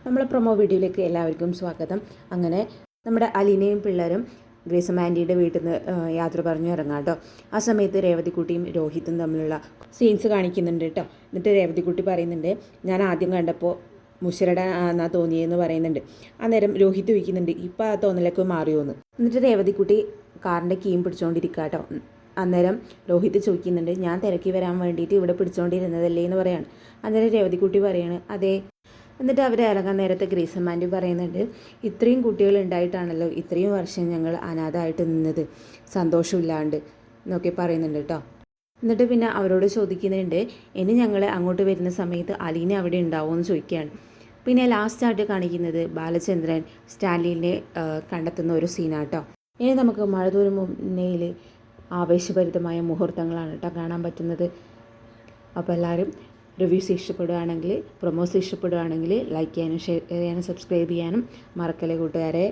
നമ്മളെ പ്രൊമോ വീഡിയോയിലേക്ക് എല്ലാവർക്കും സ്വാഗതം. അങ്ങനെ നമ്മുടെ അലീനയും പിള്ളേരും ഗ്രേസം ആൻറ്റിയുടെ വീട്ടിൽ നിന്ന് യാത്ര പറഞ്ഞു ഇറങ്ങാം കേട്ടോ. ആ സമയത്ത് രേവതിക്കുട്ടിയും രോഹിത്തും തമ്മിലുള്ള സീൻസ് കാണിക്കുന്നുണ്ട് കേട്ടോ. എന്നിട്ട് രേവതിക്കുട്ടി പറയുന്നുണ്ട്, ഞാൻ ആദ്യം കണ്ടപ്പോൾ മുഷരട എന്നാ തോന്നിയെന്ന് പറയുന്നുണ്ട്. അന്നേരം രോഹിത്ത് ചോദിക്കുന്നുണ്ട്, ഇപ്പം ആ തോന്നലൊക്കെ മാറിയോന്ന്. എന്നിട്ട് രേവതിക്കുട്ടി കാറിൻ്റെ കീം പിടിച്ചുകൊണ്ടിരിക്കുക കേട്ടോ. അന്നേരം രോഹിത്ത് ചോദിക്കുന്നുണ്ട്, ഞാൻ തിരക്കി വരാൻ വേണ്ടിയിട്ട് ഇവിടെ പിടിച്ചുകൊണ്ടിരുന്നതല്ലേ എന്ന് പറയാണ്. അന്നേരം രേവതിക്കുട്ടി പറയാണ്, അതെ. എന്നിട്ട് അവർ ഇറങ്ങാൻ നേരത്തെ ഗ്രേസം ആൻറ്റി പറയുന്നുണ്ട്, ഇത്രയും കുട്ടികൾ ഉണ്ടായിട്ടാണല്ലോ ഇത്രയും വർഷം ഞങ്ങൾ അനാഥമായിട്ട് നിന്നത്, സന്തോഷമില്ലാണ്ട് എന്നൊക്കെ പറയുന്നുണ്ട് കേട്ടോ. എന്നിട്ട് പിന്നെ അവരോട് ചോദിക്കുന്നുണ്ട്, ഇനി ഞങ്ങൾ അങ്ങോട്ട് വരുന്ന സമയത്ത് അലീന അവിടെ ഉണ്ടാവുമെന്ന് ചോദിക്കുകയാണ്. പിന്നെ ലാസ്റ്റായിട്ട് കാണിക്കുന്നത് ബാലചന്ദ്രൻ സ്റ്റാൻലിനെ കണ്ടെത്തുന്ന ഒരു സീനാട്ടോ. ഇനി നമുക്ക് മഴതോരും മുന്നേയിൽ ആവേശഭരിതമായ മുഹൂർത്തങ്ങളാണ് കേട്ടോ കാണാൻ പറ്റുന്നത്. അപ്പോൾ എല്ലാവരും റിവ്യൂസ് ഇഷ്ടപ്പെടുകയാണെങ്കിൽ, പ്രൊമോസ് ഇഷ്ടപ്പെടുകയാണെങ്കിൽ ലൈക്ക് ചെയ്യാനും ഷെയർ ചെയ്യാനും സബ്സ്ക്രൈബ് ചെയ്യാനും മറക്കല്ലേ കൂട്ടുകാരെ.